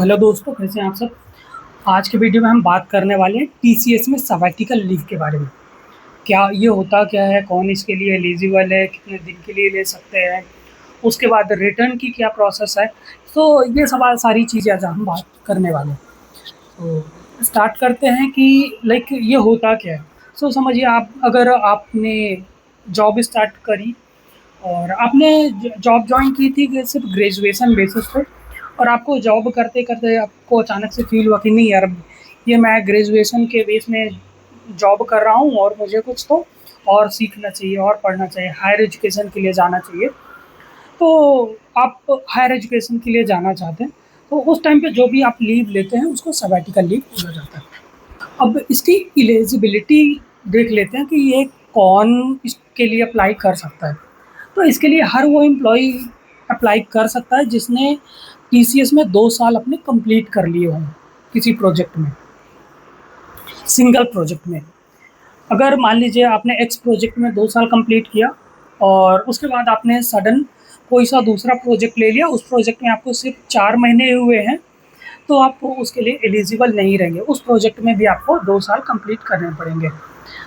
Hello दोस्तों, कैसे हैं आप सब। आज के वीडियो में हम बात करने वाले हैं टीसीएस में सबैटिकल लीव के बारे में। क्या ये होता क्या है, कौन इसके लिए एलिजिबल है, कितने दिन के लिए ले सकते हैं, उसके बाद रिटर्न की क्या प्रोसेस है। तो ये सब आज सारी चीज़ें आज हम बात करने वाले हैं। तो स्टार्ट करते हैं कि लाइक ये होता क्या है। समझिए, आप अगर आपने जॉब स्टार्ट करी और आपने जॉब ज्वाइन की थी कि सिर्फ ग्रेजुएशन बेसिस पे, और आपको जॉब करते करते आपको अचानक से फील हुआ कि नहीं यार, ये मैं ग्रेजुएशन के बेस में जॉब कर रहा हूँ और मुझे कुछ तो और सीखना चाहिए और पढ़ना चाहिए, हायर एजुकेशन के लिए जाना चाहिए। तो आप हायर एजुकेशन के लिए जाना चाहते हैं, तो उस टाइम पे जो भी आप लीव लेते हैं उसको सबैटिकल लीव बोला जाता है। अब इसकी एलिजिबिलिटी देख लेते हैं कि ये कौन इसके लिए अप्लाई कर सकता है। तो इसके लिए हर वो एम्प्लॉई अप्लाई कर सकता है जिसने टीसीएस में 2 साल अपने कंप्लीट कर लिए हों किसी प्रोजेक्ट में, सिंगल प्रोजेक्ट में। अगर मान लीजिए आपने एक्स प्रोजेक्ट में 2 साल कंप्लीट किया और उसके बाद आपने सडन कोई सा दूसरा प्रोजेक्ट ले लिया, उस प्रोजेक्ट में आपको सिर्फ 4 महीने हुए हैं, तो आप उसके लिए एलिजिबल नहीं रहेंगे। उस प्रोजेक्ट में भी आपको 2 साल कंप्लीट करने पड़ेंगे।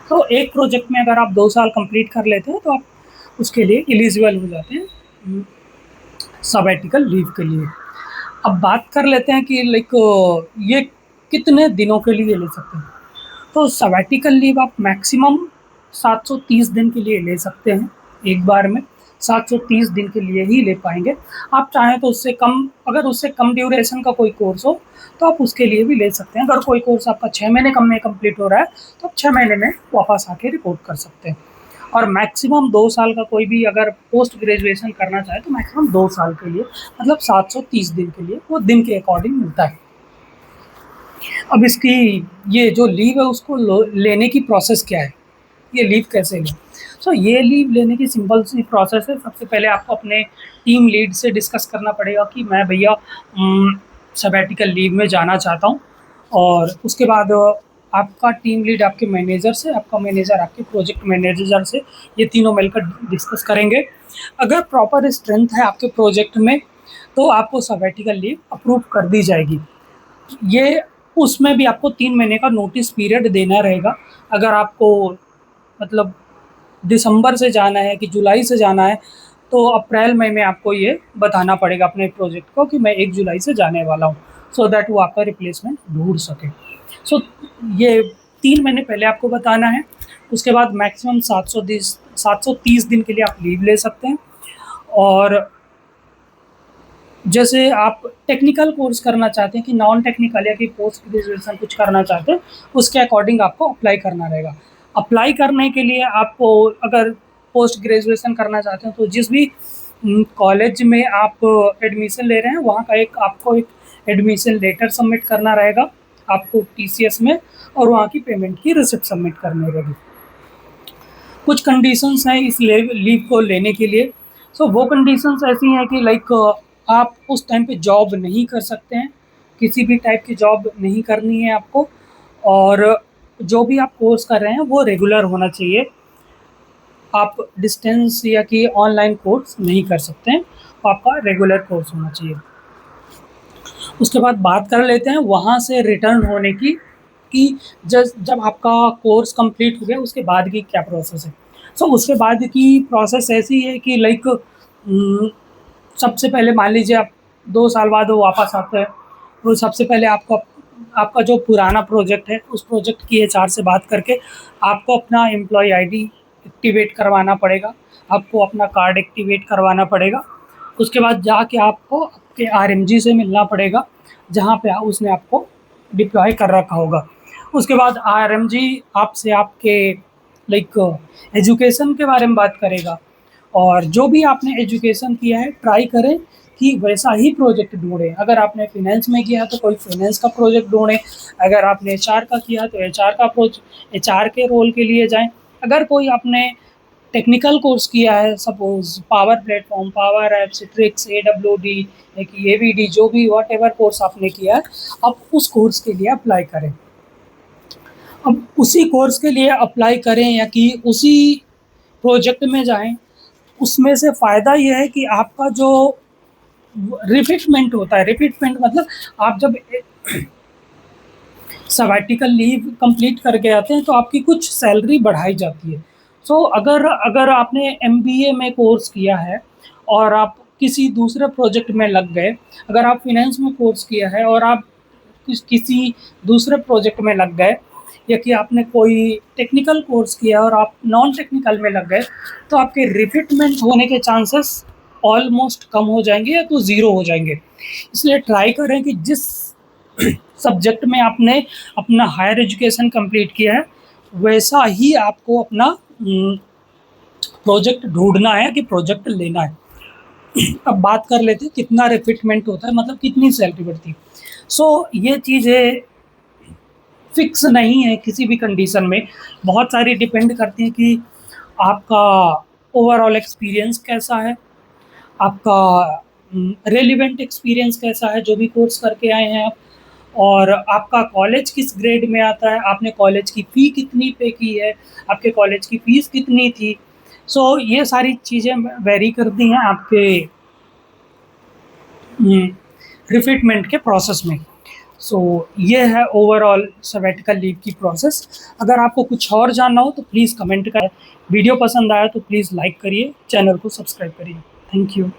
तो एक प्रोजेक्ट में अगर आप 2 साल कंप्लीट कर लेते हैं तो आप उसके लिए एलिजिबल हो जाते हैं सबैटिकल लीव के लिए। अब बात कर लेते हैं कि लाइक ये कितने दिनों के लिए ले सकते हैं। तो सबैटिकल लीव आप मैक्सिमम 730 दिन के लिए ले सकते हैं। एक बार में 730 दिन के लिए ही ले पाएंगे। आप चाहें तो उससे कम, अगर उससे कम ड्यूरेशन का कोई कोर्स हो तो आप उसके लिए भी ले सकते हैं। अगर कोई कोर्स आपका 6 महीने कम में कंप्लीट हो रहा है तो आप 6 महीने में वापस आके रिपोर्ट कर सकते हैं। और मैक्सिमम 2 साल का कोई भी अगर पोस्ट ग्रेजुएशन करना चाहे तो मैक्सिमम 2 साल के लिए, मतलब 730 दिन के लिए, वो दिन के अकॉर्डिंग मिलता है। अब इसकी ये जो लीव है उसको लेने की प्रोसेस क्या है, ये लीव कैसे लें। ये लीव लेने की सिंपल सी प्रोसेस है। सबसे पहले आपको अपने टीम लीड से डिस्कस करना पड़ेगा कि मैं भैया सबैटिकल लीव में जाना चाहता हूँ। और उसके बाद आपका टीम लीड आपके मैनेजर से, आपका मैनेजर आपके प्रोजेक्ट मैनेजर से, ये तीनों मिलकर डिस्कस करेंगे। अगर प्रॉपर स्ट्रेंथ है आपके प्रोजेक्ट में तो आपको सबैटिकल लीव अप्रूव कर दी जाएगी। ये उसमें भी आपको 3 महीने का नोटिस पीरियड देना रहेगा। अगर आपको मतलब दिसंबर से जाना है कि जुलाई से जाना है, तो अप्रैल मई में आपको ये बताना पड़ेगा अपने प्रोजेक्ट को कि मैं 1 जुलाई से जाने वाला हूँ, सो दैट वो आपका रिप्लेसमेंट ढूंढ सके। ये 3 महीने पहले आपको बताना है। उसके बाद मैक्सिमम 730 दिन के लिए आप लीव ले सकते हैं। और जैसे आप टेक्निकल कोर्स करना चाहते हैं कि नॉन टेक्निकल या कि पोस्ट ग्रेजुएशन कुछ करना चाहते हैं, उसके अकॉर्डिंग आपको अप्लाई करना रहेगा। अप्लाई करने के लिए आपको, अगर पोस्ट ग्रेजुएशन करना चाहते हैं तो जिस भी कॉलेज में आप एडमिशन ले रहे हैं वहाँ का आपको एक एडमिशन लेटर सबमिट करना रहेगा आपको टीसीएस में, और वहाँ की पेमेंट की रिसिप्ट सबमिट करनी रहेगी। कुछ कंडीशंस हैं इस लीव को लेने के लिए। वो कंडीशंस ऐसी हैं कि लाइक आप उस टाइम पे जॉब नहीं कर सकते हैं, किसी भी टाइप की जॉब नहीं करनी है आपको। और जो भी आप कोर्स कर रहे हैं वो रेगुलर होना चाहिए। आप डिस्टेंस या कि ऑनलाइन कोर्स नहीं कर सकते हैं, तो आपका रेगुलर कोर्स होना चाहिए। उसके बाद बात कर लेते हैं वहाँ से रिटर्न होने की, कि जब आपका कोर्स कंप्लीट हो गया उसके बाद की क्या प्रोसेस है। उसके बाद की प्रोसेस ऐसी है कि लाइक सबसे पहले मान लीजिए आप 2 साल बाद वो वापस आते हैं, तो सबसे पहले आपको आपका जो पुराना प्रोजेक्ट है उस प्रोजेक्ट की एचआर से बात करके आपको अपना एम्प्लॉय आईडी एक्टिवेट करवाना पड़ेगा, आपको अपना कार्ड एक्टिवेट करवाना पड़ेगा। उसके बाद जाके आपको आपके आरएमजी से मिलना पड़ेगा, जहाँ पे उसने आपको डिप्लॉय कर रखा होगा। उसके बाद आरएमजी आपसे आपके लाइक एजुकेशन के बारे में बात करेगा, और जो भी आपने एजुकेशन किया है ट्राई करें कि वैसा ही प्रोजेक्ट ढूंढें। अगर आपने फाइनेंस में किया तो कोई फाइनेंस का प्रोजेक्ट ढूंढें, अगर आपने एचआर का किया तो एचआर के रोल के लिए जाएं। अगर कोई आपने टेक्निकल कोर्स किया है, suppose power platform, power app, Citrix, AWD, AVD, जो भी वॉट एवर कोर्स आपने किया है, आप उस कोर्स के लिए अप्लाई करें। अब उसी कोर्स के लिए अप्लाई करें या कि उसी प्रोजेक्ट में जाएं। उसमें से फ़ायदा ये है कि आपका जो रिफिटमेंट होता है। रिफिटमेंट मतलब आप जब सबैटिकल लीव कंप्लीट करके आते हैं तो आपकी कुछ सैलरी बढ़ाई जाती है। सो अगर अगर आपने एमबीए में कोर्स किया है और आप किसी दूसरे प्रोजेक्ट में लग गए, अगर आप फाइनेंस में कोर्स किया है और आप किसी दूसरे प्रोजेक्ट में लग गए, या कि आपने कोई टेक्निकल कोर्स किया और आप नॉन टेक्निकल में लग गए, तो आपके रिफिटमेंट होने के चांसेस ऑलमोस्ट कम हो जाएंगे या तो ज़ीरो हो जाएंगे। इसलिए ट्राई करें कि जिस सब्जेक्ट में आपने अपना हायर एजुकेशन कंप्लीट किया है वैसा ही आपको अपना प्रोजेक्ट ढूंढना है कि प्रोजेक्ट लेना है। अब बात कर लेते हैं कितना रिफिटमेंट होता है, मतलब कितनी सैलरी बढ़ती है। सो ये चीज़ें फिक्स नहीं है किसी भी कंडीशन में, बहुत सारी डिपेंड करती हैं कि आपका ओवरऑल एक्सपीरियंस कैसा है, आपका रेलिवेंट एक्सपीरियंस कैसा है जो भी कोर्स करके आए हैं आप, और आपका कॉलेज किस ग्रेड में आता है, आपने कॉलेज की फ़ी कितनी पे की है, आपके कॉलेज की फ़ीस कितनी थी। सो ये सारी चीज़ें वेरी करती हैं आपके रिफिटमेंट के प्रोसेस में। सो ये है ओवरऑल सबैटिकल लीव की प्रोसेस। अगर आपको कुछ और जानना हो तो प्लीज़ कमेंट करें। वीडियो पसंद आया तो प्लीज़ लाइक करिए, चैनल को सब्सक्राइब करिए। Thank you.